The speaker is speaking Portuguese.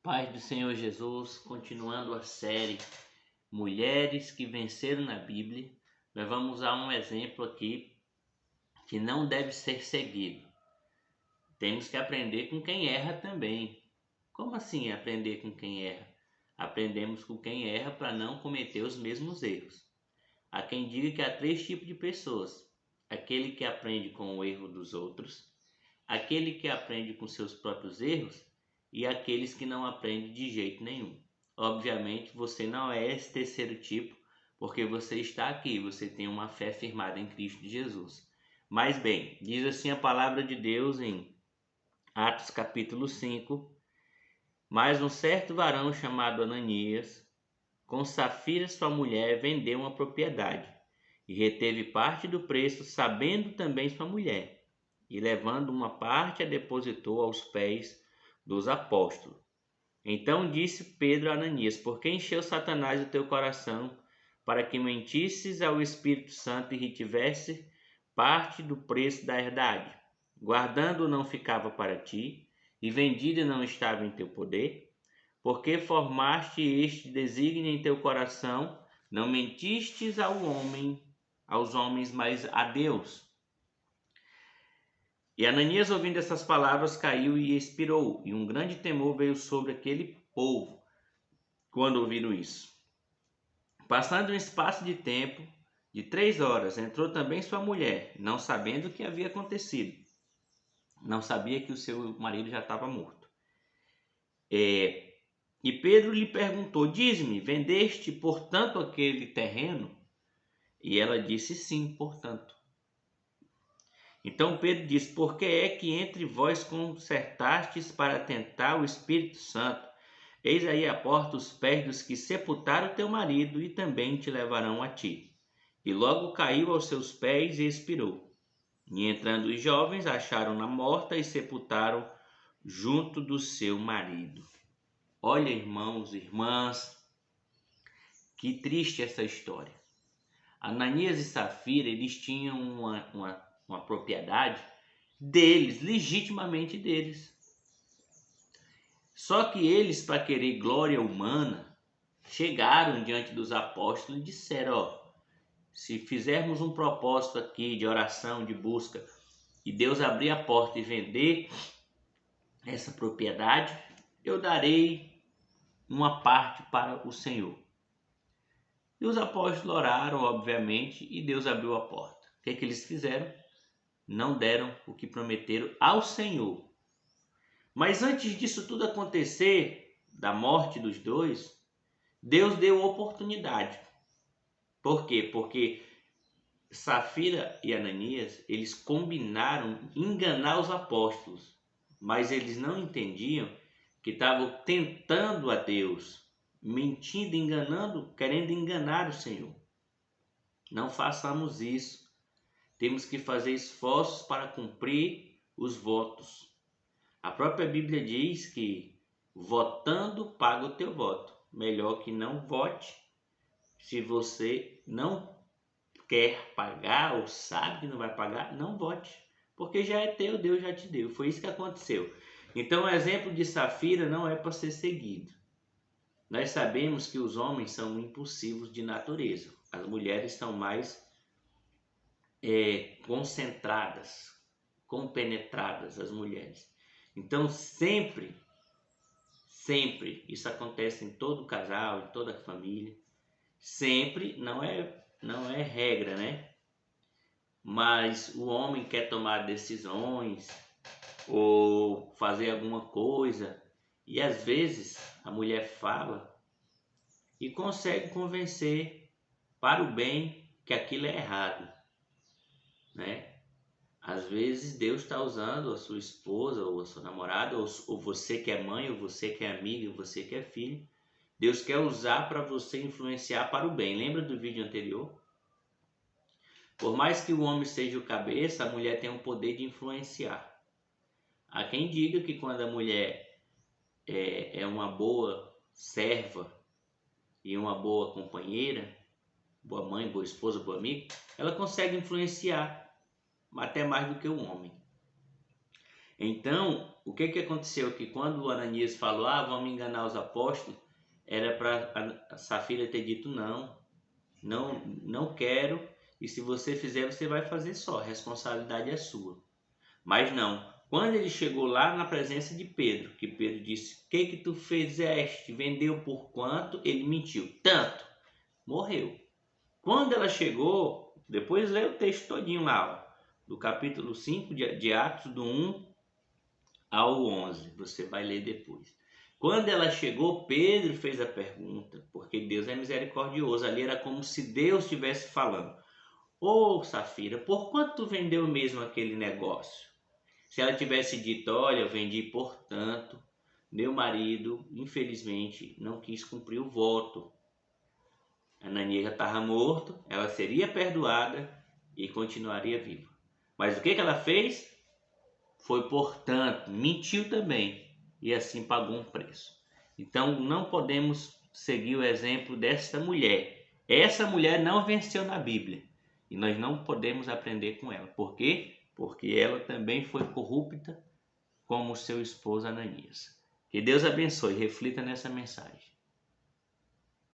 Paz do Senhor Jesus, continuando a série Mulheres que Venceram na Bíblia, nós vamos usar um exemplo aqui que não deve ser seguido. Temos que aprender com quem erra também. Como assim aprender com quem erra? Aprendemos com quem erra para não cometer os mesmos erros. Há quem diga que há três tipos de pessoas: aquele que aprende com o erro dos outros, aquele que aprende com seus próprios erros e aqueles que não aprendem de jeito nenhum. Obviamente você não é esse terceiro tipo, porque você está aqui, você tem uma fé firmada em Cristo Jesus. Mas bem, diz assim a palavra de Deus em Atos capítulo 5: mas um certo varão chamado Ananias, com Safira sua mulher, vendeu uma propriedade e reteve parte do preço, sabendo também sua mulher, e levando uma parte a depositou aos pés dos apóstolos. Então disse Pedro a Ananias: por que encheu Satanás o teu coração, para que mentisses ao Espírito Santo e retivesse parte do preço da herdade? Guardando não ficava para ti, e vendido não estava em teu poder? Porque formaste este desígnio em teu coração, não mentistes aos homens, mas a Deus. E Ananias, ouvindo essas palavras, caiu e expirou, e um grande temor veio sobre aquele povo quando ouviram isso. Passando um espaço de tempo de 3 horas, entrou também sua mulher, não sabendo o que havia acontecido. Não sabia que o seu marido já estava morto. E Pedro lhe perguntou: diz-me, vendeste portanto aquele terreno? E ela disse: sim, portanto. Então Pedro disse: por que é que entre vós concertastes para tentar o Espírito Santo? Eis aí a porta os pés dos que sepultaram teu marido, e também te levarão a ti. E logo caiu aos seus pés e expirou. E entrando os jovens, acharam-na morta e sepultaram junto do seu marido. Olha, irmãos e irmãs, que triste essa história. Ananias e Safira, eles tinham uma propriedade deles, legitimamente deles. Só que eles, para querer glória humana, chegaram diante dos apóstolos e disseram: ó, se fizermos um propósito aqui de oração, de busca, e Deus abrir a porta e vender essa propriedade, eu darei uma parte para o Senhor. E os apóstolos oraram, obviamente, e Deus abriu a porta. O que é que eles fizeram? Não deram o que prometeram ao Senhor. Mas antes disso tudo acontecer, da morte dos dois, Deus deu oportunidade. Por quê? Porque Safira e Ananias, eles combinaram enganar os apóstolos, mas eles não entendiam que estavam tentando a Deus, mentindo, enganando, querendo enganar o Senhor. Não façamos isso. Temos que fazer esforços para cumprir os votos. A própria Bíblia diz que votando paga o teu voto. Melhor que não vote se você não quer pagar ou sabe que não vai pagar, não vote. Porque já é teu, Deus já te deu. Foi isso que aconteceu. Então o exemplo de Safira não é para ser seguido. Nós sabemos que os homens são impulsivos de natureza. As mulheres são mais concentradas, compenetradas, as mulheres. Então sempre, isso acontece em todo casal, em toda família. Sempre, não é regra, né? Mas o homem quer tomar decisões ou fazer alguma coisa e às vezes a mulher fala e consegue convencer para o bem que aquilo é errado, né? Às vezes Deus está usando a sua esposa ou a sua namorada, ou você que é mãe, ou você que é amiga, ou você que é filho. Deus quer usar para você influenciar para o bem. Lembra do vídeo anterior? Por mais que o homem seja o cabeça, a mulher tem o poder de influenciar. Há quem diga que quando a mulher é uma boa serva e uma boa companheira, boa mãe, boa esposa, boa amiga, ela consegue influenciar até mais do que o homem. Então, o que aconteceu? Que quando o Ananias falou, vamos enganar os apóstolos, era para a Safira ter dito não, não quero, e se você fizer, você vai fazer só, a responsabilidade é sua. Mas não, quando ele chegou lá na presença de Pedro, que Pedro disse, o que tu fizeste? Vendeu por quanto? Ele mentiu, tanto, morreu. Quando ela chegou, depois lê o texto todinho lá, do capítulo 5 de Atos, do 1 ao 11, você vai ler depois. Quando ela chegou, Pedro fez a pergunta, porque Deus é misericordioso, ali era como se Deus estivesse falando, Safira, por quanto tu vendeu mesmo aquele negócio? Se ela tivesse dito, olha, eu vendi por tanto, meu marido, infelizmente, não quis cumprir o voto. Ananias já estava morto, ela seria perdoada e continuaria viva. Mas o que ela fez? Foi, portanto, mentiu também e assim pagou um preço. Então não podemos seguir o exemplo desta mulher. Essa mulher não venceu na Bíblia e nós não podemos aprender com ela. Por quê? Porque ela também foi corrupta como seu esposo Ananias. Que Deus abençoe e reflita nessa mensagem.